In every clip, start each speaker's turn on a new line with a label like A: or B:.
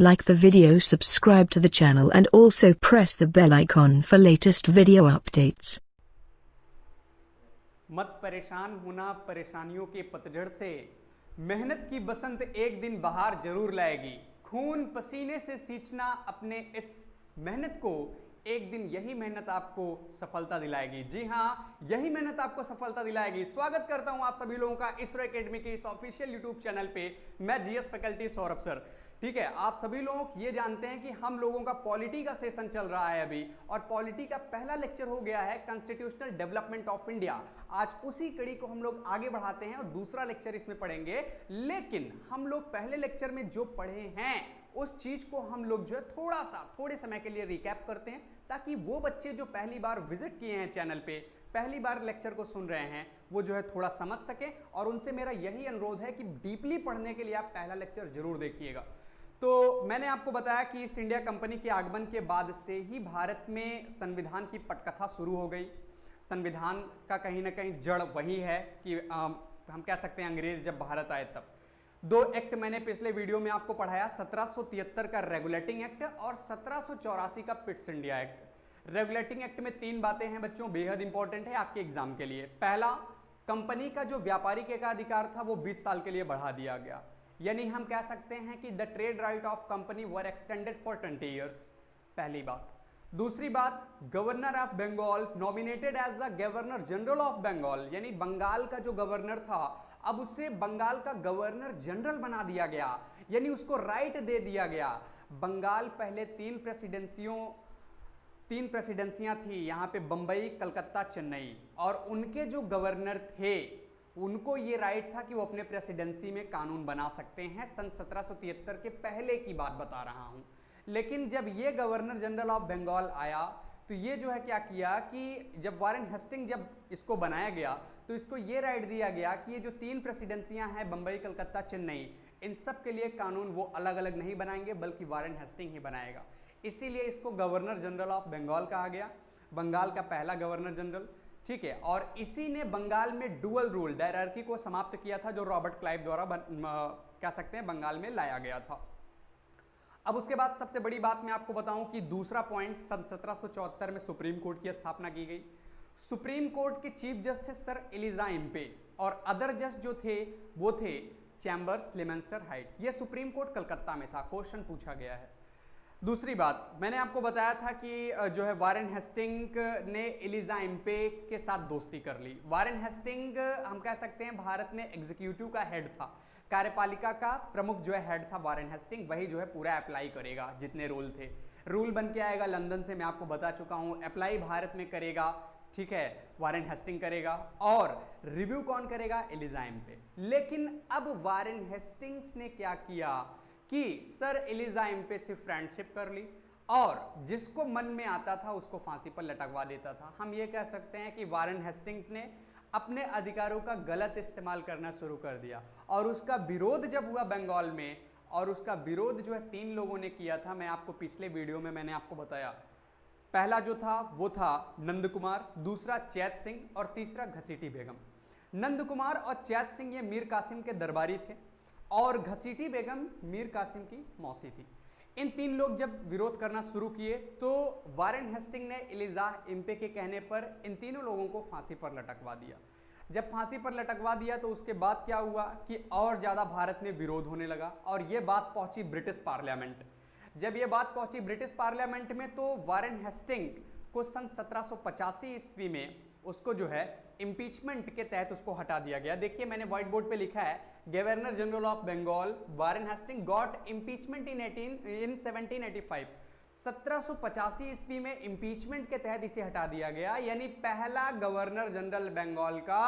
A: Like the video, subscribe to the channel and also press the bell icon for latest video updates.
B: मत परेशान होना परेशानियों के पतझड़ से, मेहनत की बसंत एक दिन बहार जरूर लाएगी। खून पसीने से सींचना अपने इस मेहनत को, एक दिन यही मेहनत आपको सफलता दिलाएगी। जी हाँ, यही मेहनत आपको सफलता दिलाएगी। स्वागत करता हूं आप सभी लोगों का इसरो एकेडमी के इस ऑफिशियल यूट्यूब चैनल पे। मैं जीएस फैकल्टी सौरभ सर। ठीक है, आप सभी लोग ये जानते हैं कि हम लोगों का पॉलिटी का सेशन चल रहा है अभी, और पॉलिटी का पहला लेक्चर हो गया है कॉन्स्टिट्यूशनल डेवलपमेंट ऑफ इंडिया। आज उसी कड़ी को हम लोग आगे बढ़ाते हैं और दूसरा लेक्चर इसमें पढ़ेंगे। लेकिन हम लोग पहले लेक्चर में जो पढ़े हैं उस चीज को हम लोग जो है थोड़े समय के लिए रिकैप करते हैं, ताकि वो बच्चे जो पहली बार विजिट किए हैं चैनल पे, पहली बार लेक्चर को सुन रहे हैं, वो जो है थोड़ा समझ सके। और उनसे मेरा यही अनुरोध है कि डीपली पढ़ने के लिए आप पहला लेक्चर जरूर देखिएगा। तो मैंने आपको बताया कि ईस्ट इंडिया कंपनी के आगमन के बाद से ही भारत में संविधान की पटकथा शुरू हो गई। संविधान का कहीं ना कहीं जड़ वही है कि हम कह सकते हैं अंग्रेज जब भारत आए तब। दो एक्ट मैंने पिछले वीडियो में आपको पढ़ाया, 1773 का रेगुलेटिंग एक्ट और 1784 का Pitt's India act. Regulating act में तीन बातें हैं बच्चों, बेहद इंपॉर्टेंट है आपके एग्जाम के लिए। पहला, कंपनी का जो व्यापारिक एकाधिकार था वो 20 साल के लिए बढ़ा दिया गया, यानी हम कह सकते हैं कि the trade right of company were extended for 20 years. पहली बात। दूसरी बात, governor of Bengal nominated as the governor general of Bengal, यानी बंगाल का जो गवर्नर था अब उसे बंगाल का गवर्नर जनरल बना दिया गया, यानी उसको राइट दे दिया गया। बंगाल पहले तीन प्रेसिडेंसियां थी, यहां पे बंबई, कलकत्ता, चेन्नई, और उनके जो गवर्नर थे उनको ये राइट था कि वो अपने प्रेसिडेंसी में कानून बना सकते हैं। सन 1773 के पहले की बात बता रहा हूं। लेकिन जब ये गवर्नर जनरल ऑफ बंगाल आया तो ये जो है क्या किया कि जब वारेन हेस्टिंग जब इसको बनाया गया तो इसको ये राइट दिया गया कि ये जो तीन प्रेसिडेंसियां हैं बंबई, कलकत्ता, चेन्नई, इन सब के लिए कानून वो अलग अलग नहीं बनाएंगे बल्कि वारेन हेस्टिंग ही बनाएगा। इसीलिए इसको गवर्नर जनरल ऑफ बंगाल कहा गया, बंगाल का पहला गवर्नर जनरल। ठीक है, और इसी ने बंगाल में डुअल रूल डायरार्की को समाप्त किया था, जो रॉबर्ट क्लाइव द्वारा कह सकते हैं बंगाल में लाया गया था। अब उसके बाद सबसे बड़ी बात मैं आपको बताऊं कि दूसरा पॉइंट, सन 1774 में सुप्रीम कोर्ट की स्थापना की गई। सुप्रीम कोर्ट के चीफ जज थे सर एलिजा इम्पे, और अदर जज जो थे वो थे चैम्बर्स, लेमेंस्टर, हाइट। ये सुप्रीम कोर्ट कलकत्ता में था। क्वेश्चन पूछा गया है। दूसरी बात, मैंने आपको बताया था कि जो है वारेन हेस्टिंग ने एलिजा इम्पे के साथ दोस्ती कर ली। वारेन हेस्टिंग हम कह सकते हैं भारत में एग्जीक्यूटिव का हेड था, कार्यपालिका का प्रमुख जो है हेड था वारेन हेस्टिंग, वही जो है पूरा अप्लाई करेगा जितने रूल थे। रूल बन के आएगा लंदन से, मैं आपको बता चुका हूं, अप्लाई भारत में करेगा, ठीक है, वारेन हेस्टिंग करेगा, और रिव्यू कौन करेगा? Elijah Impey. लेकिन अब वारेन हेस्टिंग्स ने क्या किया कि सर एलिजा इम्पे से फ्रेंडशिप कर ली, और जिसको मन में आता था उसको फांसी पर लटकवा देता था। हम ये कह सकते हैं कि वारेन हेस्टिंग्स ने अपने अधिकारों का गलत इस्तेमाल करना शुरू कर दिया, और उसका विरोध जब हुआ बंगाल में, और उसका विरोध जो है तीन लोगों ने किया था। मैं आपको पिछले वीडियो में मैंने आपको बताया, पहला जो था वो था नंद कुमार, दूसरा चैत सिंह, और तीसरा घसीटी बेगम। नंद कुमार और चैत सिंह ये मीर कासिम के दरबारी थे, और घसीटी बेगम मीर कासिम की मौसी थी। इन तीन लोग जब विरोध करना शुरू किए तो वारेन हेस्टिंग ने एलिजा इम्पे के कहने पर इन तीनों लोगों को फांसी पर लटकवा दिया। जब फांसी पर लटकवा दिया तो उसके बाद क्या हुआ कि और ज़्यादा भारत में विरोध होने लगा, और ये बात पहुंची ब्रिटिश पार्लियामेंट। जब ये बात पहुंची ब्रिटिश पार्लियामेंट में तो वारेन हेस्टिंग को सन 1785 ईस्वी में उसको जो है इम्पीचमेंट के तहत उसको हटा दिया गया। देखिए मैंने व्हाइट बोर्ड पे लिखा है, governor general of Bengal Warren Hastings got impeachment in 1785। 1785 ईस्वी में इम्पीचमेंट के तहत इसे हटा दिया गया, यानी पहला गवर्नर जनरल बंगाल का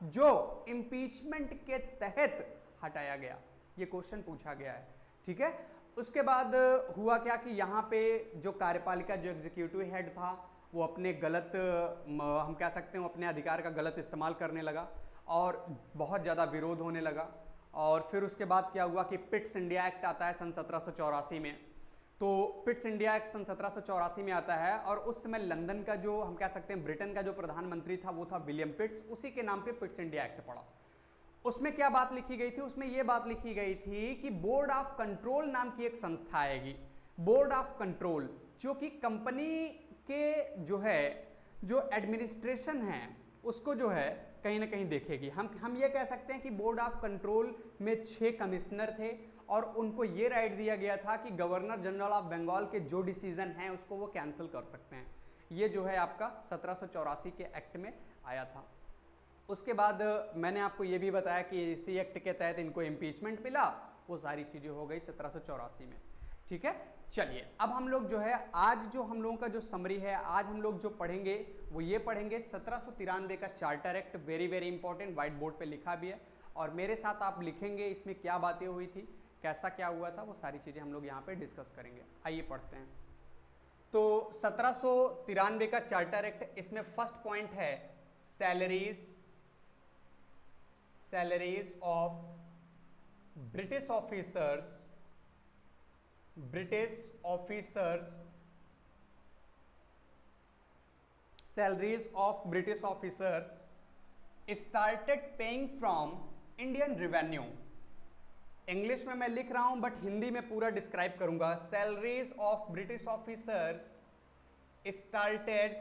B: जो इम्पीचमेंट के तहत हटाया गया। ये क्वेश्चन पूछा गया है, ठीक है। उसके बाद हुआ क्या कि यहाँ पे जो कार्यपालिका, जो एग्जीक्यूटिव हेड था, वो अपने गलत, हम कह सकते हैं अपने अधिकार का गलत इस्तेमाल करने लगा, और बहुत ज़्यादा विरोध होने लगा। और फिर उसके बाद क्या हुआ कि पिट्स इंडिया एक्ट आता है सन 1784 में। तो पिट्स इंडिया एक्ट सन 1784 में आता है, और उस समय लंदन का जो हम कह सकते हैं ब्रिटेन का जो प्रधानमंत्री था वो था विलियम पिट्स, उसी के नाम पे पिट्स इंडिया एक्ट पड़ा। उसमें क्या बात लिखी गई थी, उसमें यह बात लिखी गई थी कि बोर्ड ऑफ कंट्रोल नाम की एक संस्था आएगी, बोर्ड ऑफ कंट्रोल, जो कि कंपनी के जो एडमिनिस्ट्रेशन है उसको जो है कहीं ना कहीं देखेगी। हम ये कह सकते हैं कि बोर्ड ऑफ कंट्रोल में 6 कमिश्नर थे और उनको ये राइट दिया गया था कि गवर्नर जनरल ऑफ बंगाल के जो डिसीजन हैं उसको वो कैंसिल कर सकते हैं। ये जो है आपका 1784 के एक्ट में आया था। उसके बाद मैंने आपको ये भी बताया कि इसी एक्ट के तहत इनको इम्पीचमेंट मिला, वो सारी चीज़ें हो गई 1784 में। ठीक है, चलिए अब हम लोग जो है आज जो हम लोगों का जो समरी है, आज हम लोग जो पढ़ेंगे वो ये पढ़ेंगे 1793 का charter act. Very very important, white board पे लिखा भी है और मेरे साथ आप लिखेंगे इसमें क्या बातें हुई थी, कैसा क्या हुआ था, वो सारी चीज़ें हम लोग यहाँ पे डिस्कस करेंगे। आइए पढ़ते हैं। तो 1793 का चार्टर एक्ट, इसमें फर्स्ट पॉइंट है salaries of British officers salaries of British officers started paying from Indian revenue। English में मैं लिख रहा हूं बट हिंदी में पूरा डिस्क्राइब करूंगा। Salaries of British officers started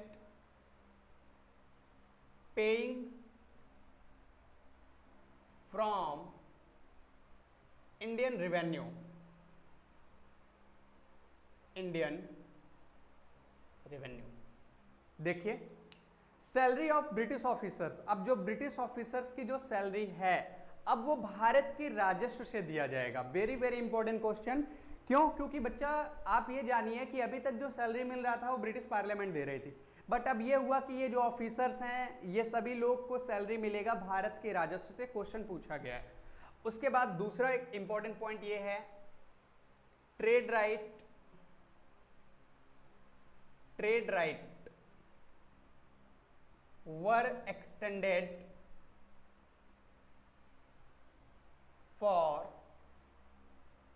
B: paying from Indian revenue, देखिए सैलरी ऑफ ब्रिटिश ऑफिसर्स, अब जो ब्रिटिश ऑफिसर्स की जो सैलरी है अब वो भारत की राजस्व से दिया जाएगा। Very very important question. क्यों? क्योंकि बच्चा आप ये जानिए कि अभी तक जो सैलरी मिल रहा था वो ब्रिटिश पार्लियामेंट दे रही थी, बट अब ये हुआ कि ये जो ऑफिसर्स हैं ये सभी लोग को सैलरी मिलेगा भारत के राजस्व से। क्वेश्चन पूछा गया है। उसके बाद दूसरा एक इंपॉर्टेंट पॉइंट ये है trade right were extended for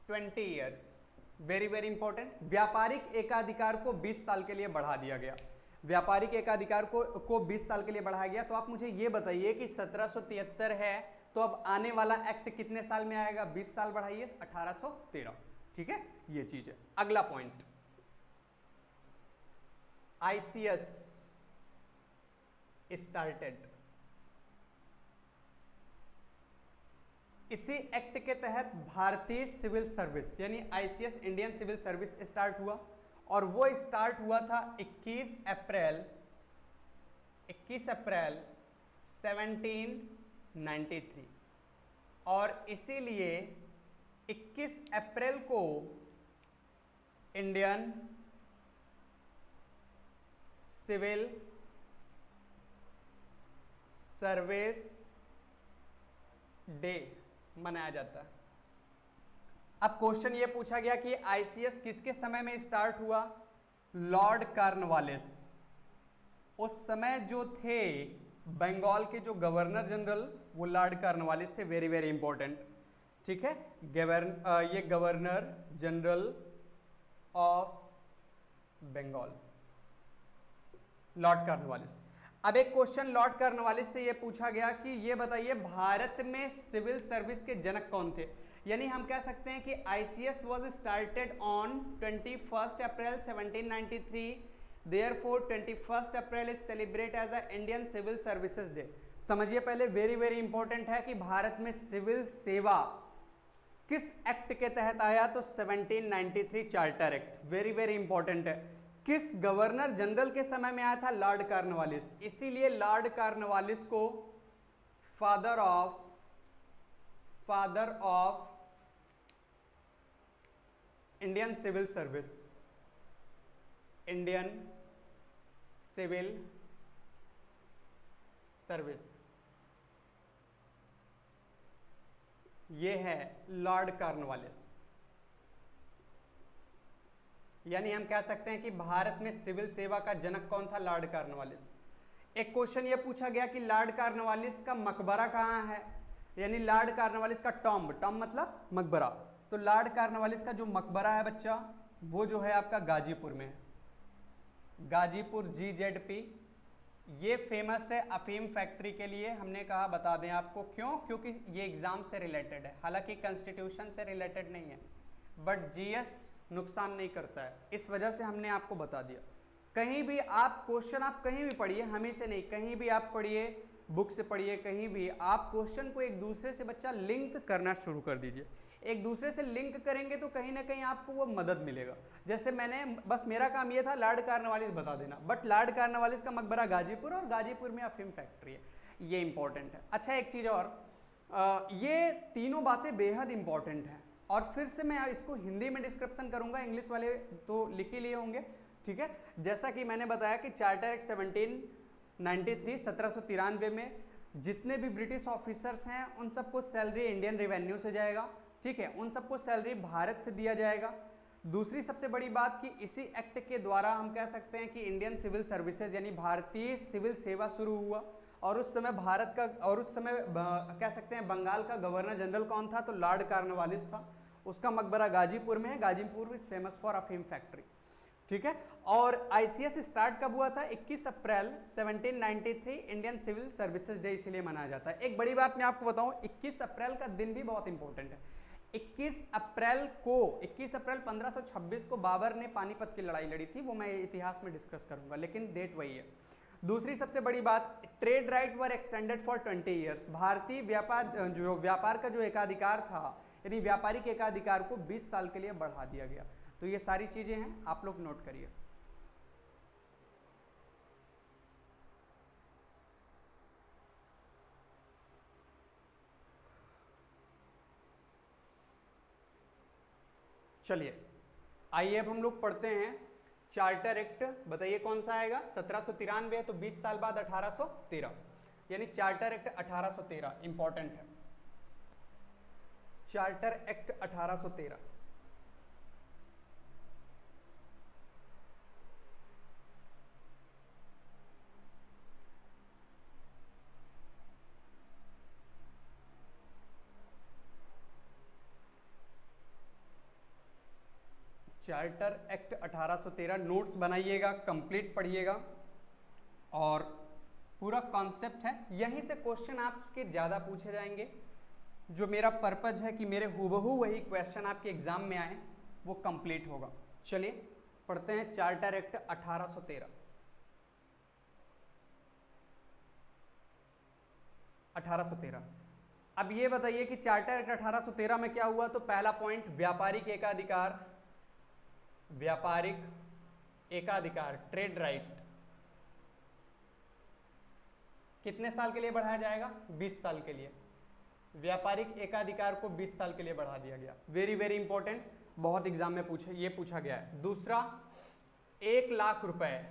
B: 20 years. Very very important. व्यापारिक एकाधिकार को 20 साल के लिए बढ़ा दिया गया। व्यापारिक एकाधिकार को 20 साल के लिए बढ़ाया गया। तो आप मुझे ये बताइए कि 1773 है तो अब आने वाला एक्ट कितने साल में आएगा? 20 साल बढ़ाइए, 1813। ठीक है, ये चीज है। अगला पॉइंट ICS स्टार्टेड। इसी एक्ट के तहत भारतीय सिविल सर्विस यानी ICS Indian civil service start हुआ और वो स्टार्ट हुआ था 21 अप्रैल 1793 और इसीलिए 21 अप्रैल को इंडियन सिविल सर्विस डे मनाया जाता है। अब क्वेश्चन ये पूछा गया कि ICS किसके समय में स्टार्ट हुआ? Lord Cornwallis. उस समय जो थे बंगाल के जो गवर्नर जनरल वो लॉर्ड कॉर्नवालिस थे। Very very important. ठीक है, ये governor general of Bengal lord Cornwallis. अब एक क्वेश्चन लॉर्ड कॉर्नवालिस से ये पूछा गया कि ये बताइए भारत में सिविल सर्विस के जनक कौन थे? यानी हम कह सकते हैं कि ICS was started on 21 April 1793, therefore 21 April is celebrate as a Indian civil services day. समझिए पहले, वेरी वेरी इंपॉर्टेंट है कि भारत में सिविल सेवा किस एक्ट के तहत आया? तो 1793 charter act. Very very important है। किस गवर्नर जनरल के समय में आया था? Lord Cornwallis. इसीलिए लॉर्ड कॉर्नवालिस को father of Indian civil service ये है लॉर्ड कॉर्नवालिस। यानी हम कह सकते हैं कि भारत में सिविल सेवा का जनक कौन था? Lord Cornwallis. एक क्वेश्चन ये पूछा गया कि लॉर्ड कॉर्नवालिस का मकबरा कहाँ है? यानी लॉर्ड कॉर्नवालिस का टॉम्ब मतलब मकबरा। तो लॉर्ड कॉर्नवालिस का जो मकबरा है बच्चा वो जो है आपका गाजीपुर में है। गाजीपुर GZP ये फेमस है अफीम फैक्ट्री के लिए, हमने कहा बता दें आपको क्यों, क्योंकि ये एग्जाम से रिलेटेड है, हालांकि कॉन्स्टिट्यूशन से रिलेटेड नहीं है, बट जीएस नुकसान नहीं करता है, इस वजह से हमने आपको बता दिया। कहीं भी आप क्वेश्चन आप कहीं भी पढ़िए, हमें से नहीं, कहीं भी आप पढ़िए, बुक से पढ़िए, कहीं भी आप क्वेश्चन को एक दूसरे से बच्चा लिंक करना शुरू कर दीजिए। एक दूसरे से लिंक करेंगे तो कहीं ना कहीं आपको वो मदद मिलेगा। जैसे मैंने बस मेरा काम ये था लॉर्ड कॉर्नवालिस बता देना, बट लॉर्ड कॉर्नवालिस का मकबरा गाजीपुर और गाजीपुर में अफीम फैक्ट्री है, ये इंपॉर्टेंट है। अच्छा एक चीज़ और, ये तीनों बातें बेहद इंपॉर्टेंट हैं, और फिर से मैं इसको हिंदी में डिस्क्रिप्शन करूंगा, इंग्लिश वाले तो लिख ही लिए होंगे, ठीक है। जैसा कि मैंने बताया कि चार्टर एक्ट 1793 में जितने भी ब्रिटिश ऑफिसर्स हैं उन सबको सैलरी इंडियन रेवेन्यू से जाएगा, ठीक है, उन सबको सैलरी भारत से दिया जाएगा। दूसरी सबसे बड़ी बात कि इसी एक्ट के द्वारा हम कह सकते हैं कि इंडियन सिविल सर्विसेज यानी भारतीय सिविल सेवा शुरू हुआ, और उस समय भारत का, और उस समय कह सकते हैं बंगाल का गवर्नर जनरल कौन था, तो लॉर्ड कॉर्नवालिस था। उसका मकबरा गाजीपुर में है, गाजीपुर इज फेमस फॉर अफीम फैक्ट्री, ठीक है। और आईसीएस स्टार्ट कब हुआ था, 21 April 1793, Indian civil services day इसीलिए मनाया जाता है। एक बड़ी बात मैं आपको बताऊं, 21 अप्रैल का दिन भी बहुत इंपॉर्टेंट है। 21 अप्रैल 1526 को बाबर ने पानीपत की लड़ाई लड़ी थी, वो मैं इतिहास में डिस्कस करूंगा, लेकिन डेट वही है। दूसरी सबसे बड़ी बात, trade right were extended for 20 years, भारतीय व्यापार का जो एकाधिकार था, यानी व्यापारिक एकाधिकार को 20 साल के लिए बढ़ा दिया गया। तो ये सारी चीजें हैं, आप लोग नोट करिए। चलिए आइए अब हम लोग पढ़ते हैं चार्टर एक्ट, बताइए कौन सा आएगा, 1793 है तो 20 साल बाद 1813, यानी चार्टर एक्ट 1813 इंपॉर्टेंट है। Charter act 1813, charter act 1813 notes बनाइएगा, कंप्लीट पढ़िएगा, और पूरा कॉन्सेप्ट है, यहीं से क्वेश्चन आपके ज़्यादा पूछे जाएंगे। जो मेरा पर्पज है कि मेरे हूबहू वही क्वेश्चन आपके एग्जाम में आए, वो कंप्लीट होगा। चलिए पढ़ते हैं चार्टर एक्ट 1813। 1813, अब ये बताइए कि चार्टर एक्ट 1813 में क्या हुआ, तो पहला पॉइंट, व्यापारिक एकाधिकार, व्यापारिक एकाधिकार, ट्रेड राइट कितने साल के लिए बढ़ाया जाएगा, 20 साल के लिए। व्यापारिक एकाधिकार को 20 साल के लिए बढ़ा दिया गया, वेरी वेरी इंपॉर्टेंट, बहुत एग्जाम में पूछा गया है। दूसरा, 1 लाख रुपए,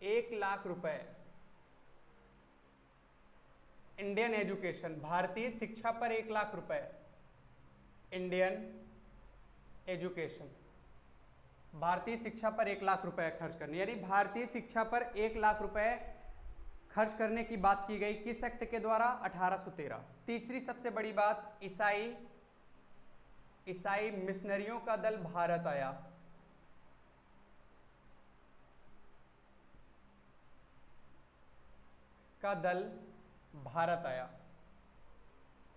B: 1 लाख रुपए इंडियन एजुकेशन, भारतीय शिक्षा पर 1 लाख रुपए, इंडियन एजुकेशन, भारतीय शिक्षा पर 1 लाख रुपए खर्च करने, यानी भारतीय शिक्षा पर 1 लाख रुपए खर्च करने की बात की गई, किस एक्ट के द्वारा, 1813। तीसरी सबसे बड़ी बात, ईसाई मिशनरियों का दल भारत आया, का दल भारत आया।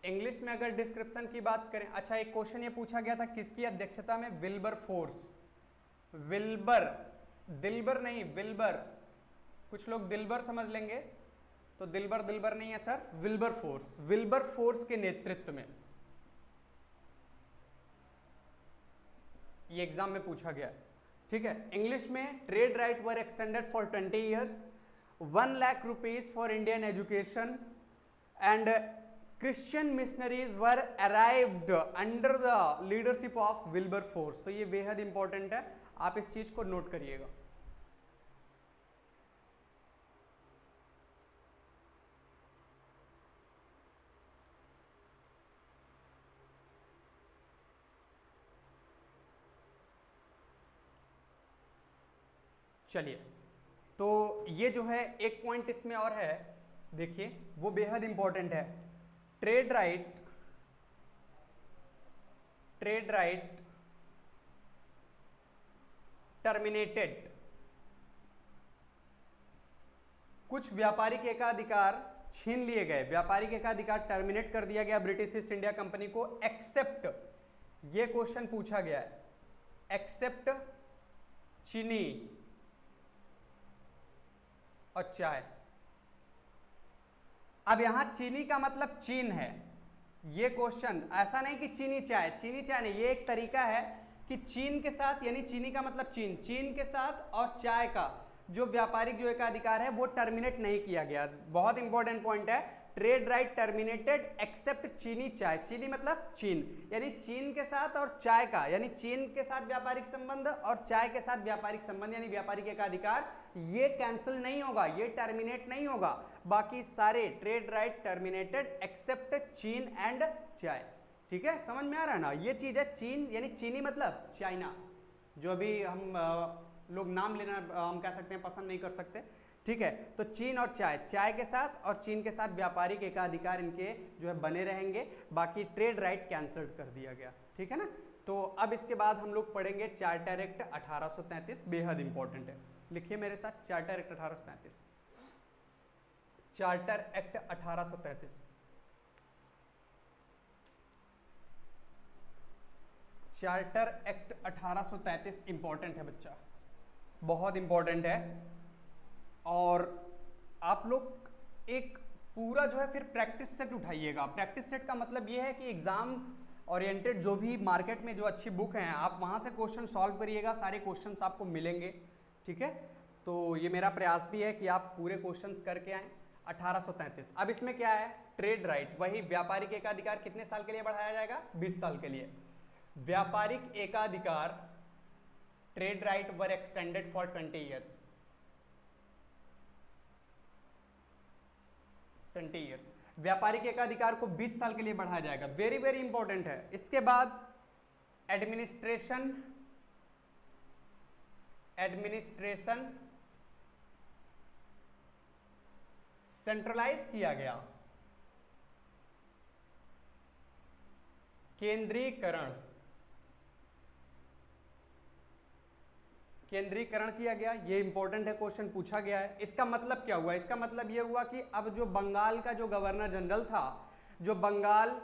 B: इंग्लिश में अगर डिस्क्रिप्शन की बात करें, अच्छा एक क्वेश्चन ये पूछा गया था किसकी अध्यक्षता में, विल्बर फोर्स, विल्बर, दिलबर नहीं विल्बर, कुछ लोग दिलबर समझ लेंगे, तो दिलबर नहीं है sir, Wilbur force, Wilbur force के नेतृत्व में ये एग्जाम में पूछा गया, ठीक है। इंग्लिश में, trade right were extended for 20 years, 1 lakh rupees for Indian education, and Christian missionaries were arrived under the leadership of Wilbur force. तो ये बेहद इंपॉर्टेंट है, आप इस चीज को नोट करिएगा। चलिए, तो ये जो है एक पॉइंट इसमें और है, देखिए वो बेहद इंपॉर्टेंट है, ट्रेड राइट कुछ व्यापारिक एकाधिकार छीन लिए गए, व्यापारिक एकाधिकार टर्मिनेट कर दिया गया ब्रिटिश ईस्ट इंडिया कंपनी को, एक्सेप्ट, ये क्वेश्चन पूछा गया है, एक्सेप्ट चीनी और चाय। अब यहां चीनी का मतलब चीन है, ये क्वेश्चन ऐसा नहीं कि चीनी चाय, चीनी चाय नहीं, ये एक तरीका है कि चीन के साथ, यानी चीनी का मतलब चीन, चीन के साथ और चाय का जो व्यापारिक जो एकाधिकार है वो टर्मिनेट नहीं किया गया। बहुत इंपॉर्टेंट पॉइंट है, ट्रेड राइट टर्मिनेटेड एक्सेप्ट चीनी चाय, चीनी मतलब चीन, यानी चीन के साथ और चाय का, यानी चीन के साथ व्यापारिक संबंध और चाय के साथ व्यापारिक संबंध यानी व्यापारिक एकाधिकार, ये कैंसिल नहीं होगा, ये टर्मिनेट नहीं होगा, बाकी सारे ट्रेड राइट टर्मिनेटेड एक्सेप्ट चीन एंड चाय। ठीक है, समझ में आ रहा है ना, ये चीज है चीन, यानी चीनी मतलब चाइना, जो अभी हम लोग नाम लेना हम कह सकते हैं पसंद नहीं कर सकते। ठीक है, तो चीन और चाय, चाय के साथ और चीन के साथ व्यापारिक एकाधिकार इनके जो है बने रहेंगे, बाकी ट्रेड राइट कैंसिल कर दिया गया। ठीक है ना, तो अब इसके बाद हम लोग पढ़ेंगे चार्टर एक्ट 1833, बेहद इंपॉर्टेंट है, लिखिए मेरे साथ charter act 1833, charter act 1833। Charter act 1833 important है बच्चा, बहुत इंपॉर्टेंट है, और आप लोग एक पूरा जो है फिर प्रैक्टिस सेट उठाइएगा। प्रैक्टिस सेट का मतलब ये है कि एग्जाम ओरिएंटेड जो भी मार्केट में जो अच्छी बुक हैं आप वहाँ से क्वेश्चन सॉल्व करिएगा, सारे क्वेश्चंस आपको मिलेंगे। ठीक है, तो ये मेरा प्रयास भी है कि आप पूरे क्वेश्चंस करके आएँ। 1833, अब इसमें क्या है, ट्रेड राइट, वही व्यापारिक एकाधिकार कितने साल के लिए बढ़ाया जाएगा, 20 साल के लिए। व्यापारिक एकाधिकार trade right were extended for 20 years, 20 years, व्यापारिक एकाधिकार को 20 साल के लिए बढ़ाया जाएगा, वेरी वेरी इंपॉर्टेंट है। इसके बाद एडमिनिस्ट्रेशन, एडमिनिस्ट्रेशन सेंट्रलाइज किया गया, केंद्रीकरण, केंद्रीकरण किया गया, ये इंपॉर्टेंट है, क्वेश्चन पूछा गया है। इसका मतलब क्या हुआ, इसका मतलब ये हुआ कि अब जो बंगाल का जो गवर्नर जनरल था, जो बंगाल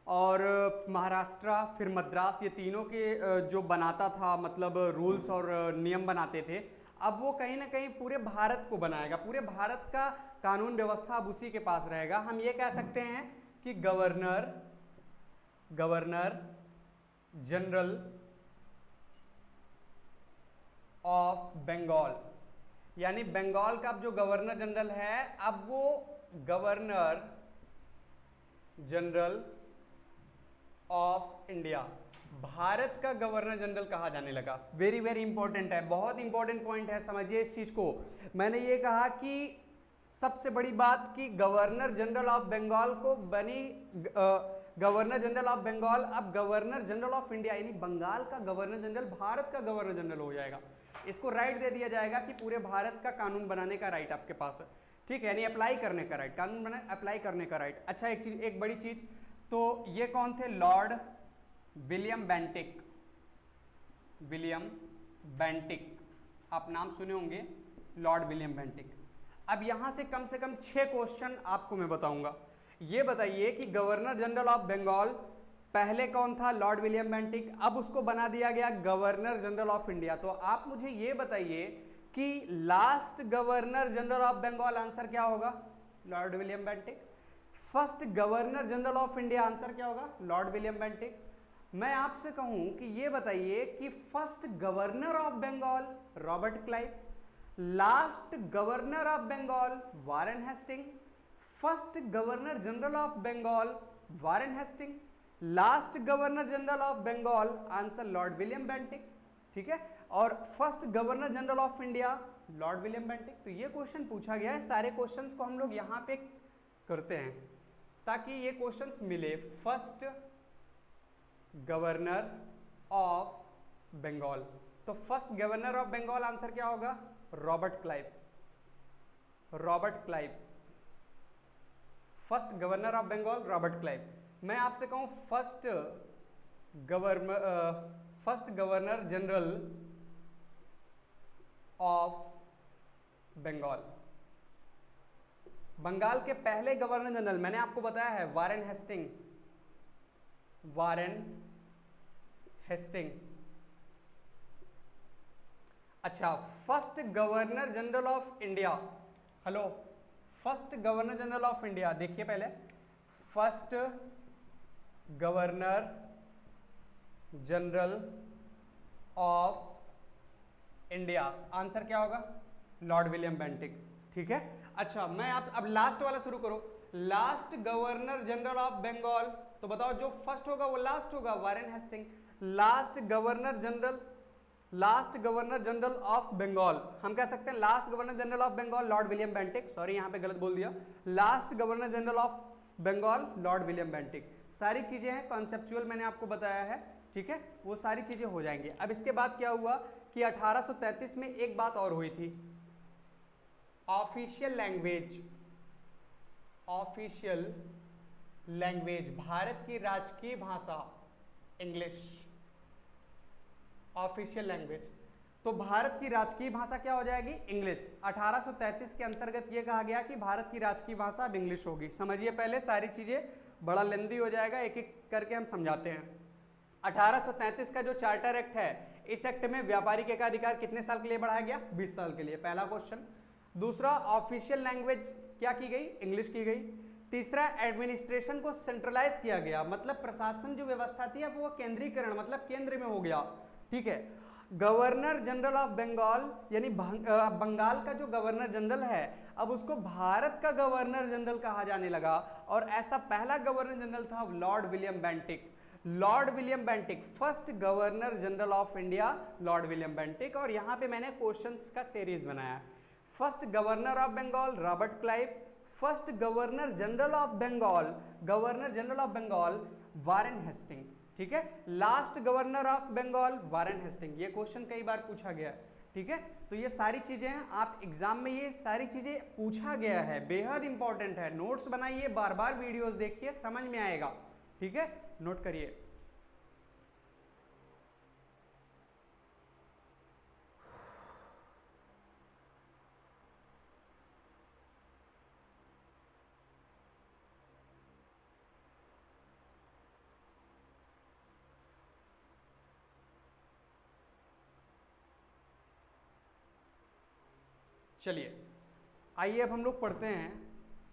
B: और महाराष्ट्र फिर मद्रास, ये तीनों के जो बनाता था, मतलब रूल्स और नियम बनाते थे, अब वो कहीं ना कहीं पूरे भारत को बनाएगा, पूरे भारत का कानून व्यवस्था अब उसी के पास रहेगा। हम ये कह सकते हैं कि governor, governor general of Bengal, यानी बंगाल का अब जो गवर्नर जनरल है, अब वो governor general of India, Bharat का गवर्नर जनरल कहा जाने लगा। वेरी वेरी इंपॉर्टेंट है, बहुत इंपॉर्टेंट पॉइंट है, समझिए इस चीज को। मैंने ये कहा कि सबसे बड़ी बात कि गवर्नर जनरल ऑफ बंगाल को बनी गवर्नर जनरल ऑफ बंगाल अब गवर्नर जनरल ऑफ इंडिया, यानी बंगाल का गवर्नर जनरल भारत का गवर्नर जनरल हो जाएगा। इसको राइट दे दिया जाएगा कि पूरे भारत का कानून बनाने का राइट आपके पास है। ठीक है, यानी अप्लाई करने का राइट, कानून बना अप्लाई करने का राइट। अच्छा, एक चीज, एक बड़ी चीज, तो ये कौन थे, Lord William Bentinck, William Bentinck, आप नाम सुने होंगे, लॉर्ड विलियम बेंटिक। अब यहां से कम 6 क्वेश्चन आपको मैं बताऊंगा। ये बताइए कि गवर्नर जनरल ऑफ बंगाल पहले कौन था, लॉर्ड विलियम बेंटिक, अब उसको बना दिया गया गवर्नर जनरल ऑफ इंडिया। तो आप मुझे ये बताइए कि last governor general of Bengal, answer क्या होगा, lord William Bentinck. First governor general of India, answer क्या होगा, लॉर्ड विलियम बेंटिक। मैं आपसे कहूं कि ये बताइए कि first governor of Bengal, Robert Clive. Last governor of Bengal, Warren Hasting. First governor general of Bengal, Warren Hasting. Last governor general of Bengal, answer lord William Bentinck. ठीक है, और first governor general of India, lord William Bentinck. तो ये question पूछा गया है, सारे questions को हम लोग यहाँ पे करते हैं ताकि ये क्वेश्चंस मिले। फर्स्ट गवर्नर ऑफ बंगाल, तो first governor of Bengal answer क्या होगा, Robert Clive, Robert Clive. First governor of Bengal Robert Clive. मैं आपसे कहूं first governor general of Bengal, Bengal के पहले गवर्नर जनरल मैंने आपको बताया है वारेन हेस्टिंग, वारेन हेस्टिंग। अच्छा, first governor general of India, hello, first governor general of India, देखिए पहले, first governor general of India, answer क्या होगा? Lord William Bentinck. ठीक है, अच्छा मैं आप अब लास्ट वाला शुरू करो, last governor general of Bengal, तो बताओ जो फर्स्ट होगा वो लास्ट होगा, Warren Hasting. Last governor general of Bengal, हम कह सकते हैं last governor general of Bengal lord William Bentinck, sorry यहां पे गलत बोल दिया, last governor general of Bengal lord William Bentinck. सारी चीजें हैं कॉन्सेप्चुअल, मैंने आपको बताया है, ठीक है, वो सारी चीजें हो जाएंगी। अब इसके बाद क्या हुआ कि 1833 में एक बात और हुई थी, ऑफिशियल लैंग्वेज, भारत की राजकीय भाषा इंग्लिश, ऑफिशियल लैंग्वेज, तो भारत की राजकीय भाषा क्या हो जाएगी? इंग्लिश। 1833 के अंतर्गत यह कहा गया कि भारत की राजकीय भाषा अब इंग्लिश होगी। समझिए पहले, सारी चीजें बड़ा लेंदी हो जाएगा, एक एक करके हम समझाते हैं। 1833 का जो चार्टर एक्ट है, इस एक्ट में व्यापारिक एकाधिकार कितने साल के लिए बढ़ाया गया? 20 साल के लिए, पहला क्वेश्चन। दूसरा, ऑफिशियल लैंग्वेज क्या की गई? इंग्लिश की गई। तीसरा, एडमिनिस्ट्रेशन को सेंट्रलाइज किया गया, मतलब प्रशासन जो व्यवस्था थी अब वो केंद्रीकरण, मतलब केंद्र में हो गया। ठीक है, गवर्नर जनरल ऑफ बंगाल यानी बंगाल का जो गवर्नर जनरल है अब उसको भारत का गवर्नर जनरल कहा जाने लगा, और ऐसा पहला गवर्नर जनरल था lord William Bentinck. Lord William Bentinck, first governor general of India lord William Bentinck. और यहां पे मैंने क्वेश्चंस का सीरीज बनाया, first governor of Bengal Robert Clive, first governor general of Bengal Warren Hasting. ठीक है, last governor of Bengal Warren Hasting, ये question कई बार पूछा गया है। ठीक है, तो ये सारी चीजें हैं, आप एग्जाम में ये सारी चीजें पूछा गया है, बेहद इंपॉर्टेंट है। नोट्स बनाइए, बार बार वीडियोस देखिए, समझ में आएगा। ठीक है, नोट करिए। चलिए आइए अब हम लोग पढ़ते हैं।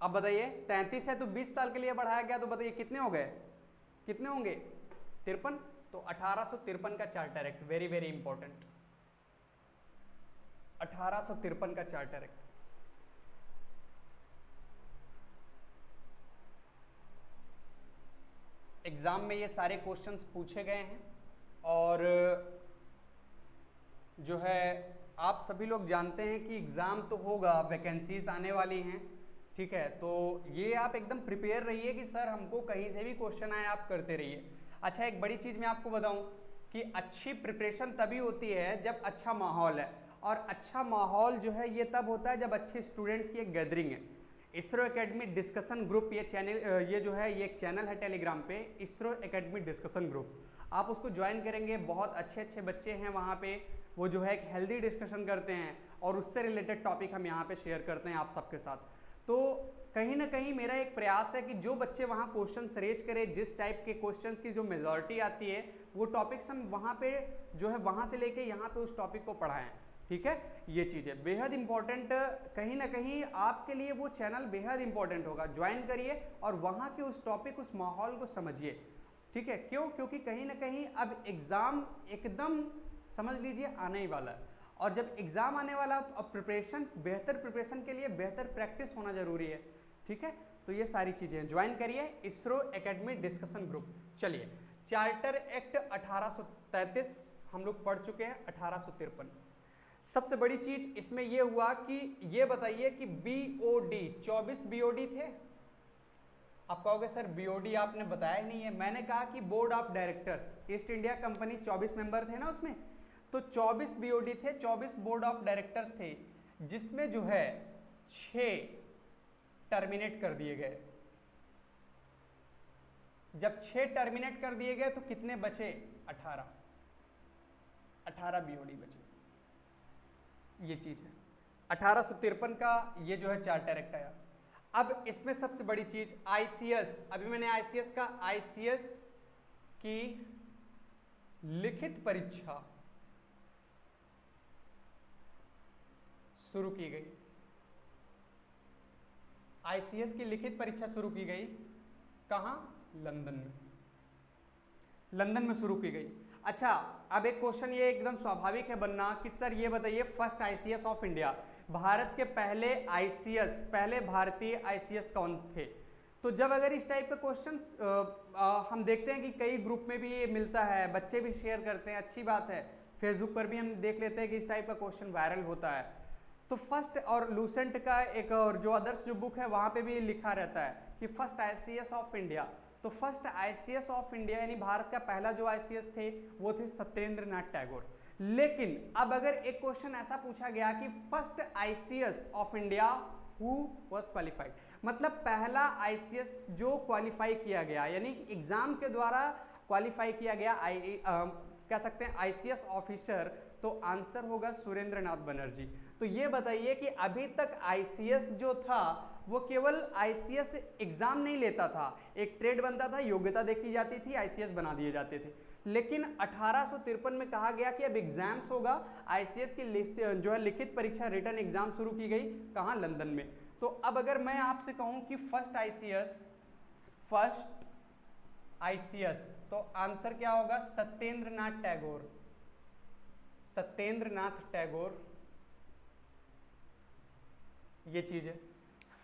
B: अब बताइए 33 है तो 20 साल के लिए बढ़ाया गया, तो बताइए कितने हो गए? कितने होंगे? 53। तो 1853 का charter act, very very important, 1853 का चार्टर एक्ट। एग्जाम में ये सारे क्वेश्चंस पूछे गए हैं, और जो है आप सभी लोग जानते हैं कि एग्ज़ाम तो होगा, वैकेंसीज आने वाली हैं। ठीक है, तो ये आप एकदम प्रिपेयर रहिए कि सर हमको कहीं से भी क्वेश्चन आए आप करते रहिए। अच्छा, एक बड़ी चीज़ मैं आपको बताऊं कि अच्छी प्रिपरेशन तभी होती है जब अच्छा माहौल है, और अच्छा माहौल जो है ये तब होता है जब अच्छे स्टूडेंट्स की एक गैदरिंग है। इसरो एकेडमी डिस्कशन ग्रुप, ये चैनल, ये जो है ये एक चैनल है टेलीग्राम पे, इसरो एकेडमी डिस्कशन ग्रुप, आप उसको ज्वाइन करेंगे। बहुत अच्छे अच्छे बच्चे हैं वहाँ पे, वो जो है एक हेल्दी डिस्कशन करते हैं, और उससे रिलेटेड टॉपिक हम यहाँ पे शेयर करते हैं आप सबके साथ। तो कहीं ना कहीं मेरा एक प्रयास है कि जो बच्चे वहाँ क्वेश्चन रेज करें, जिस टाइप के क्वेश्चंस की जो मेजॉरिटी आती है वो टॉपिक्स हम वहाँ पे जो है वहाँ से लेके यहाँ पे उस टॉपिक को पढ़ाएं। ठीक है, ये चीज़ें बेहद इंपॉर्टेंट, कहीं ना कहीं आपके लिए वो चैनल बेहद इंपॉर्टेंट होगा। ज्वाइन करिए और वहाँ के उस टॉपिक, उस माहौल को समझिए। ठीक है, क्यों? क्योंकि कहीं ना कहीं अब एग्ज़ाम एकदम समझ लीजिए आने ही वाला है, और जब एग्ज़ाम आने वाला, अब प्रिपरेशन, बेहतर प्रिपरेशन के लिए बेहतर प्रैक्टिस होना ज़रूरी है। ठीक है, तो ये सारी चीज़ें ज्वाइन करिए इसरो एकेडमी डिस्कशन ग्रुप। चलिए, चार्टर एक्ट 1833 हम लोग पढ़ चुके हैं, 1853। सबसे बड़ी चीज़ इसमें ये हुआ कि ये बताइए कि BOD 24 BOD थे। आप कहोगे सर BOD आपने बताया ही नहीं है। मैंने कहा कि board of directors, east India company 24 member थे ना उसमें, तो 24 BOD थे, 24 बोर्ड ऑफ डायरेक्टर्स थे, जिसमें जो है 6 टर्मिनेट कर दिए गए। जब 6 टर्मिनेट कर दिए गए तो कितने बचे? 18 BOD बचे। ये चीज है 1853 का, ये जो है चार्टर एक्ट आया। अब इसमें सबसे बड़ी चीज आईसीएस, अभी मैंने आईसीएस का, आईसीएस की लिखित परीक्षा शुरू की गई। आईसीएस की लिखित परीक्षा शुरू की गई कहां? लंदन में। लंदन में शुरू की गई। अच्छा, अब एक क्वेश्चन ये एकदम स्वाभाविक है बनना कि सर ये बताइए first ICS of India, Bharat के पहले आईसीएस, पहले भारतीय आईसीएस कौन थे? तो जब अगर इस टाइप का क्वेश्चन हम देखते हैं कि कई ग्रुप में भी ये मिलता है, बच्चे भी शेयर करते हैं, अच्छी बात है, फेसबुक पर भी हम देख लेते हैं कि इस टाइप का क्वेश्चन वायरल होता है। तो फर्स्ट, और लूसेंट का एक और जो आदर्श जो बुक है वहां पे भी लिखा रहता है कि फर्स्ट आईसीएस ऑफ इंडिया। तो फर्स्ट आईसीएस ऑफ इंडिया यानी भारत का पहला जो आईसीएस थे वो थे सत्येंद्र नाथ टैगोर। लेकिन अब अगर एक क्वेश्चन ऐसा पूछा गया कि first ICS of India who was qualified, मतलब पहला आईसीएस जो क्वालिफाई किया गया यानी एग्जाम के द्वारा क्वालिफाई किया गया कह सकते हैं आईसीएस ऑफिसर, तो आंसर होगा सुरेंद्र नाथ बनर्जी। तो ये बताइए कि अभी तक आईसीएस जो था वो केवल आईसीएस एग्जाम नहीं लेता था, एक ट्रेड बनता था, योग्यता देखी जाती थी, आईसीएस बना दिए जाते थे। लेकिन 1853 में कहा गया कि अब एग्जाम्स होगा, आईसीएस की जो है लिखित परीक्षा, रिटन एग्जाम शुरू की गई कहां? लंदन में। तो अब अगर मैं आपसे कहूं कि फर्स्ट आईसीएस, तो आंसर क्या होगा? सत्येंद्र नाथ टैगोर। सत्येंद्र नाथ टैगोर, ये चीज है।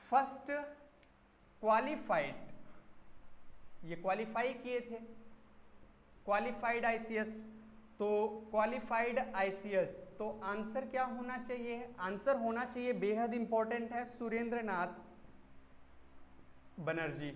B: फर्स्ट क्वालिफाइड, ये क्वालिफाई किए थे, क्वालिफाइड आईसीएस, तो क्वालिफाइड आईसीएस, तो आंसर क्या होना चाहिए? आंसर होना चाहिए, बेहद इंपॉर्टेंट है, सुरेंद्र नाथ बनर्जी।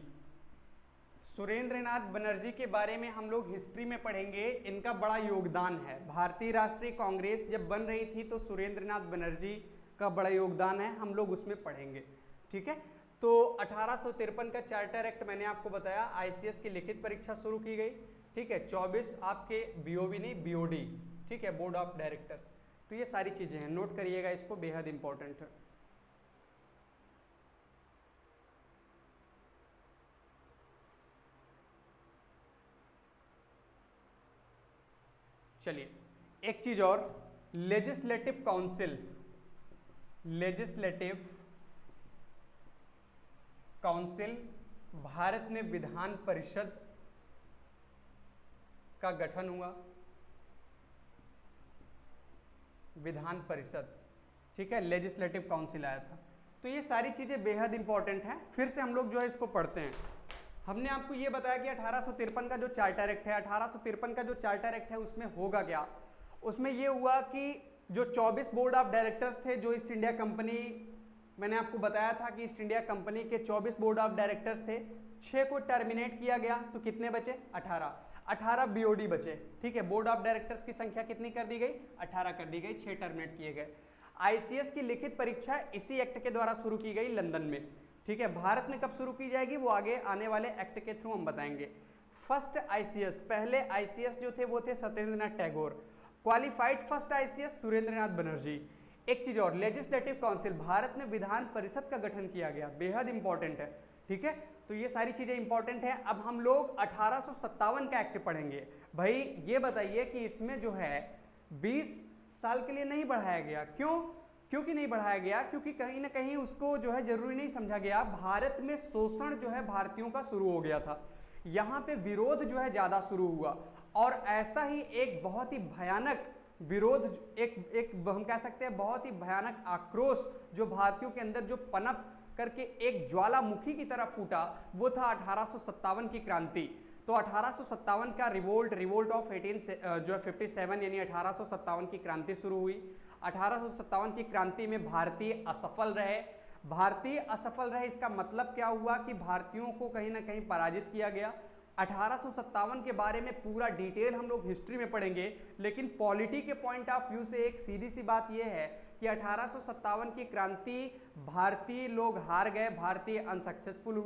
B: सुरेंद्र नाथ बनर्जी के बारे में हम लोग हिस्ट्री में पढ़ेंगे, इनका बड़ा योगदान है। भारतीय राष्ट्रीय कांग्रेस जब बन रही थी तो सुरेंद्र नाथ बनर्जी का बड़ा योगदान है, हम लोग उसमें पढ़ेंगे, ठीक है। तो 1853 का चार्टर एक्ट मैंने आपको बताया, आईसीएस की लिखित परीक्षा शुरू की गई, ठीक है। 24 आपके बीओबी नहीं बीओडी, ठीक है, बोर्ड ऑफ डायरेक्टर्स। तो ये सारी चीजें हैं, नोट करिएगा इसको, बेहद इंपॉर्टेंट है। चलिए एक चीज और, legislative council, legislative council, Bharat में विधान परिषद का गठन हुआ, विधान परिषद, ठीक है, लेजिस्लेटिव काउंसिल आया था। तो ये सारी चीजें बेहद इंपॉर्टेंट हैं, फिर से हम लोग जो है इसको पढ़ते हैं। हमने आपको ये बताया कि 1853 का जो चार्टर एक्ट है, 1853 का जो चार्टर एक्ट है उसमें होगा क्या? उसमें ये हुआ कि जो 24 बोर्ड ऑफ डायरेक्टर्स थे जो ईस्ट इंडिया कंपनी, मैंने आपको बताया था कि ईस्ट इंडिया कंपनी के 24 बोर्ड ऑफ डायरेक्टर्स थे, 6 को टर्मिनेट किया गया, तो कितने बचे? 18 बीओडी बचे, ठीक है। बोर्ड ऑफ डायरेक्टर्स की संख्या कितनी कर दी गई? 18 कर दी गई, 6 टर्मिनेट किए गए। आईसीएस की लिखित परीक्षा इसी एक्ट के द्वारा शुरू की गई लंदन में, ठीक है। भारत में कब शुरू की जाएगी वो आगे आने वाले एक्ट के थ्रू हम बताएंगे। फर्स्ट आईसीएस, पहले आईसीएस जो थे वो थे Satyendra Nath Tagore. Qualified first ICS Surendra Nath Banerjee. एक चीज और, लेजिस्लेटिव काउंसिल, भारत में विधान परिषद का गठन किया गया, बेहद इंपॉर्टेंट है, ठीक है। तो ये सारी चीजें इंपॉर्टेंट हैं। अब हम लोग 1857 का एक्ट पढ़ेंगे। भाई ये बताइए कि इसमें जो है 20 साल के लिए नहीं बढ़ाया गया, क्यों? क्योंकि नहीं बढ़ाया गया, क्योंकि कहीं ना कहीं उसको जो है जरूरी नहीं समझा गया। भारत में शोषण जो है भारतीयों का शुरू हो गया था, यहाँ पे विरोध जो है ज्यादा शुरू हुआ, और ऐसा ही एक बहुत ही भयानक विरोध, एक हम कह सकते हैं बहुत ही भयानक आक्रोश जो भारतीयों के अंदर जो पनप करके एक ज्वालामुखी की तरह फूटा, वो था 1857 की क्रांति। तो 1857 का रिवोल्ट ऑफ 57 यानी 1857 की क्रांति शुरू हुई। 1857 की क्रांति में भारतीय असफल रहे। भारतीय असफल रहे इसका मतलब क्या हुआ कि भारतीयों को कहीं ना कहीं पराजित किया गया। 1857 के बारे में पूरा डिटेल हम लोग हिस्ट्री में पढ़ेंगे, लेकिन पॉलिटी के पॉइंट ऑफ व्यू से एक सीधी सी बात यह है कि 1857 की क्रांति भारतीय लोग हार गए, भारतीय अनसक्सेसफुल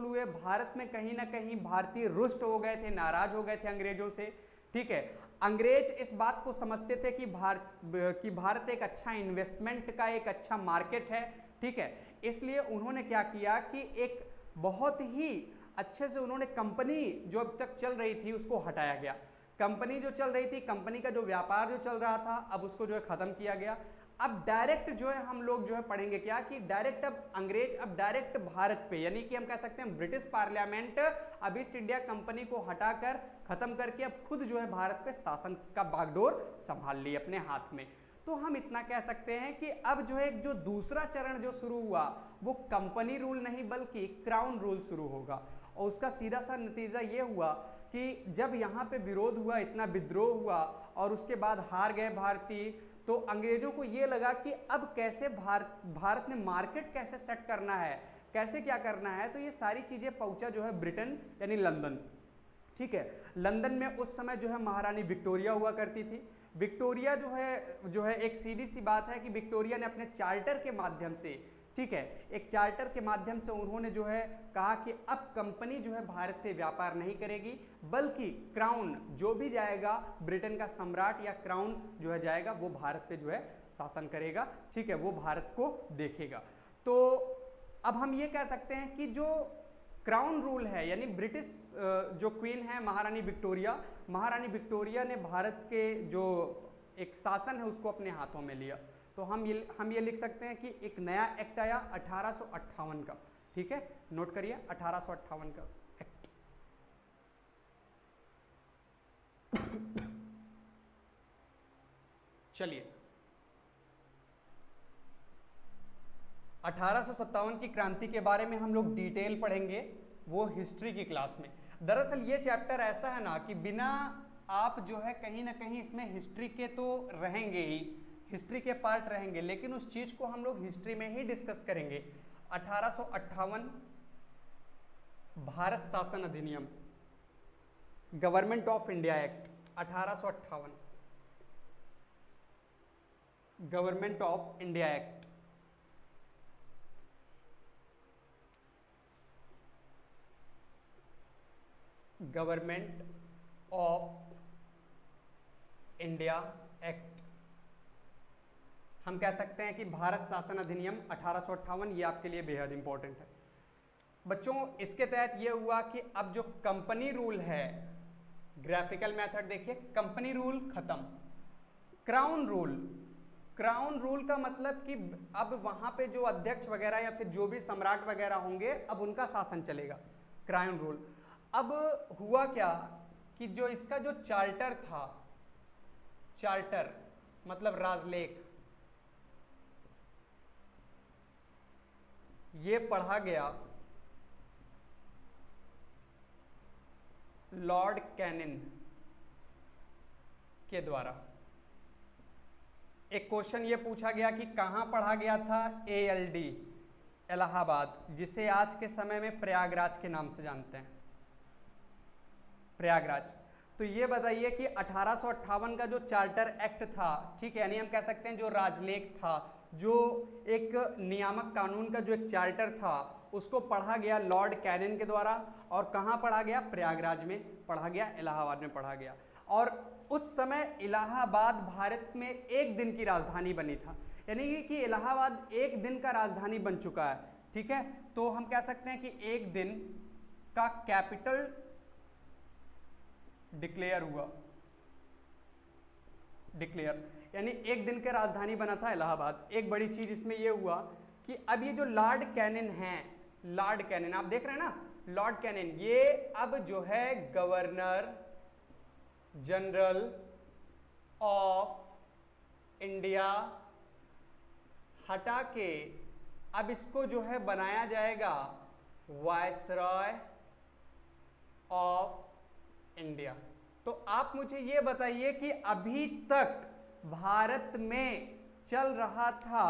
B: हुए। भारत में कहीं ना कहीं भारतीय रुष्ट हो गए थे, नाराज हो गए थे अंग्रेजों से, ठीक है। अंग्रेज इस बात को समझते थे कि भारत एक अच्छा इन्वेस्टमेंट का एक अच्छा मार्केट है, ठीक है। इसलिए उन्होंने क्या किया कि एक बहुत ही अच्छे से उन्होंने कंपनी जो अब तक चल रही थी उसको हटाया गया। कंपनी जो चल रही थी, कंपनी का जो व्यापार जो चल रहा था, अब उसको जो है खत्म किया गया। अब डायरेक्ट जो है हम लोग जो है पढ़ेंगे क्या कि डायरेक्ट अब अंग्रेज अब डायरेक्ट भारत पे, यानी कि हम कह सकते हैं ब्रिटिश पार्लियामेंट अब ईस्ट इंडिया कंपनी को हटाकर खत्म करके अब खुद जो है भारत पे शासन का बागडोर संभाल ली अपने हाथ में। तो हम इतना कह सकते हैं कि अब जो है जो दूसरा चरण जो शुरू हुआ वो कंपनी रूल नहीं बल्कि क्राउन रूल शुरू होगा। और उसका सीधा सा नतीजा ये हुआ कि जब यहाँ पे विरोध हुआ, इतना विद्रोह हुआ और उसके बाद हार गए भारतीय, तो अंग्रेजों को ये लगा कि अब कैसे भारत ने मार्केट कैसे सेट करना है, कैसे क्या करना है। तो ये सारी चीजें पहुंचा जो है ब्रिटेन यानी लंदन। ठीक है, लंदन में उस समय जो है महारानी विक्टोरिया हुआ करती थी। विक्टोरिया जो है एक सीधी सी बात है कि विक्टोरिया ने अपने चार्टर के माध्यम से, ठीक है, एक चार्टर के माध्यम से उन्होंने जो है कहा कि अब कंपनी जो है भारत पे व्यापार नहीं करेगी बल्कि क्राउन जो भी जाएगा, ब्रिटेन का सम्राट या क्राउन जो है जाएगा वो भारत पे जो है शासन करेगा। ठीक है, वो भारत को देखेगा। तो अब हम ये कह सकते हैं कि जो क्राउन रूल है यानी ब्रिटिश जो क्वीन है महारानी विक्टोरिया ने भारत के जो एक शासन है उसको अपने हाथों में लिया। तो हम ये लिख सकते हैं कि एक नया एक्ट आया 1858 का। ठीक है, नोट करिए 1858 का एक्ट। चलिए 1857 की क्रांति के बारे में हम लोग डिटेल पढ़ेंगे, वो हिस्ट्री की क्लास में। दरअसल ये चैप्टर ऐसा है ना कि बिना आप जो है कहीं ना कहीं इसमें हिस्ट्री के तो रहेंगे ही, हिस्ट्री के पार्ट रहेंगे, लेकिन उस चीज को हम लोग हिस्ट्री में ही डिस्कस करेंगे। 1858 भारत शासन अधिनियम, government of India act 1858, government of India act. Government of India act, हम कह सकते हैं कि भारत शासन अधिनियम 1858, ये आपके लिए बेहद इंपॉर्टेंट है बच्चों। इसके तहत ये हुआ कि अब जो कंपनी रूल है, ग्राफिकल मेथड देखिए, कंपनी रूल खत्म, क्राउन रूल का मतलब कि अब वहां पे जो अध्यक्ष वगैरह या फिर जो भी सम्राट वगैरह होंगे अब उनका शासन चलेगा, क्राउन रूल। अब हुआ क्या कि जो इसका जो चार्टर था, चार्टर मतलब राजलेख, ये पढ़ा गया लॉर्ड कैनिन के द्वारा। एक क्वेश्चन ये पूछा गया कि कहां पढ़ा गया था? ALD, इलाहाबाद, जिसे आज के समय में प्रयागराज के नाम से जानते हैं, प्रयागराज। तो ये बताइए कि 1858 का जो चार्टर एक्ट था, ठीक है, यानी हम कह सकते हैं जो राजलेख था, जो एक नियामक कानून का जो एक चार्टर था, उसको पढ़ा गया लॉर्ड कैनिन के द्वारा। और कहाँ पढ़ा गया? प्रयागराज में पढ़ा गया, इलाहाबाद में पढ़ा गया। और उस समय इलाहाबाद भारत में एक दिन की राजधानी बनी था, यानी कि इलाहाबाद एक दिन का राजधानी बन चुका है। ठीक है, तो हम कह सकते हैं कि एक दिन का कैपिटल डिक्लेयर हुआ, डिक्लेयर यानी एक दिन का राजधानी बना था इलाहाबाद। एक बड़ी चीज इसमें यह हुआ कि अब ये जो लॉर्ड कैनिन है, लॉर्ड कैनिन आप देख रहे हैं ना, लॉर्ड कैनिन, ये अब जो है गवर्नर जनरल ऑफ इंडिया हटा के अब इसको जो है बनाया जाएगा वायसरॉय ऑफ इंडिया। तो आप मुझे ये बताइए कि अभी तक भारत में चल रहा था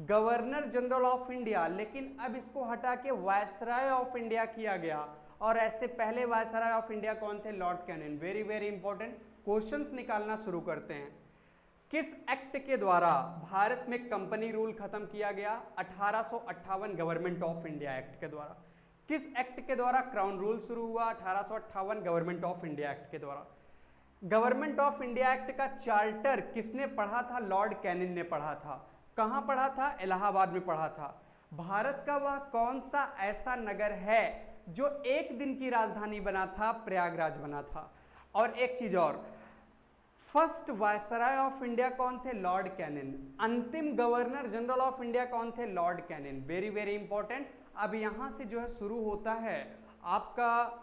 B: गवर्नर जनरल ऑफ इंडिया, लेकिन अब इसको हटा के वायसरॉय ऑफ इंडिया किया गया। और ऐसे पहले वायसरॉय ऑफ इंडिया कौन थे? Lord Canning. Very very important questions निकालना शुरू करते हैं। किस एक्ट के द्वारा भारत में कंपनी रूल खत्म किया गया? 1858 गवर्नमेंट ऑफ इंडिया एक्ट के द्वारा। किस एक्ट के द्वारा क्राउन रूल शुरू हुआ? 1858 गवर्नमेंट ऑफ इंडिया एक्ट के द्वारा। गवर्नमेंट ऑफ इंडिया एक्ट का चार्टर किसने पढ़ा था? लॉर्ड कैनिन ने पढ़ा था। कहां पढ़ा था? इलाहाबाद में पढ़ा था। भारत का वह कौन सा ऐसा नगर है जो एक दिन की राजधानी बना था, प्रयागराज बना था। और एक चीज और, फर्स्ट वायसराय ऑफ इंडिया कौन थे, लॉर्ड कैनिन। अंतिम गवर्नर जनरल ऑफ इंडिया कौन थे, Lord Canning. Very very important. अब यहां से जो है शुरू होता है आपका,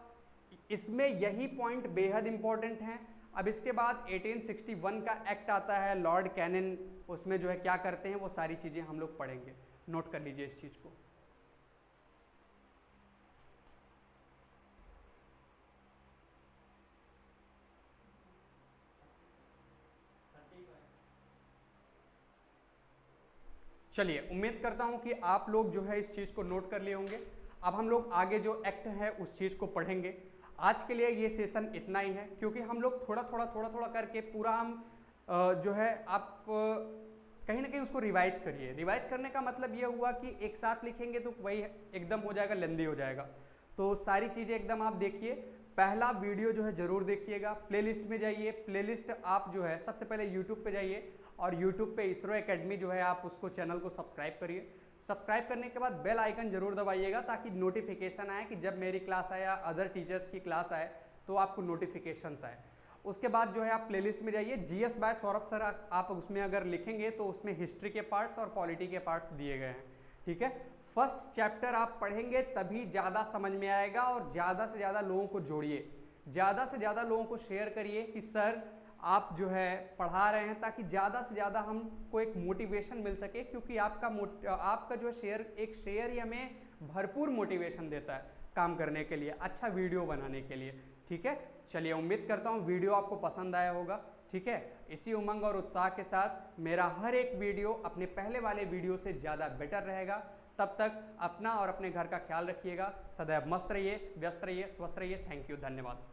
B: इसमें यही पॉइंट बेहद इंपॉर्टेंट है। अब इसके बाद 1861 का एक्ट आता है, लॉर्ड कैनिन उसमें जो है क्या करते हैं, वो सारी चीजें हम लोग पढ़ेंगे। नोट कर लीजिए इस चीज को। चलिए, उम्मीद करता हूं कि आप लोग जो है इस चीज को नोट कर लिए होंगे। अब हम लोग आगे जो एक्ट है उस चीज को पढ़ेंगे। आज के लिए ये सेशन इतना ही है, क्योंकि हम लोग थोड़ा थोड़ा करके पूरा हम जो है आप कहीं ना कहीं उसको रिवाइज करिए। रिवाइज करने का मतलब ये हुआ कि एक साथ लिखेंगे तो वही एकदम हो जाएगा, लेंदी हो जाएगा। तो सारी चीज़ें एकदम आप देखिए। पहला वीडियो जो है जरूर देखिएगा, प्लेलिस्ट में जाइए। प्लेलिस्ट आप जो है सबसे पहले यूट्यूब पे जाइए और यूट्यूब पे इसरो एकेडमी जो है आप उसको चैनल को सब्सक्राइब करिए। सब्सक्राइब करने के बाद बेल आइकन जरूर दबाइएगा, ताकि नोटिफिकेशन आए कि जब मेरी क्लास आए या अदर टीचर्स की क्लास आए तो आपको नोटिफिकेशंस आए। उसके बाद जो है आप प्लेलिस्ट में जाइए, जीएस बाय सौरभ सर आप उसमें अगर लिखेंगे तो उसमें हिस्ट्री के पार्ट्स और पॉलिटी के पार्ट्स दिए गए हैं। ठीक है, फर्स्ट चैप्टर आप पढ़ेंगे तभी ज़्यादा समझ में आएगा। और ज़्यादा से ज़्यादा लोगों को जोड़िए, ज़्यादा से ज़्यादा लोगों को शेयर करिए कि सर आप जो है पढ़ा रहे हैं, ताकि ज़्यादा से ज़्यादा हमको एक मोटिवेशन मिल सके। क्योंकि आपका जो शेयर, एक शेयर ही हमें भरपूर मोटिवेशन देता है काम करने के लिए, अच्छा वीडियो बनाने के लिए। ठीक है, चलिए, उम्मीद करता हूँ वीडियो आपको पसंद आया होगा। ठीक है, इसी उमंग और उत्साह के साथ मेरा हर एक वीडियो अपने पहले वाले वीडियो से ज़्यादा बेटर रहेगा। तब तक अपना और अपने घर का ख्याल रखिएगा। सदैव मस्त रहिए, व्यस्त रहिए, स्वस्थ रहिए। थैंक यू, धन्यवाद।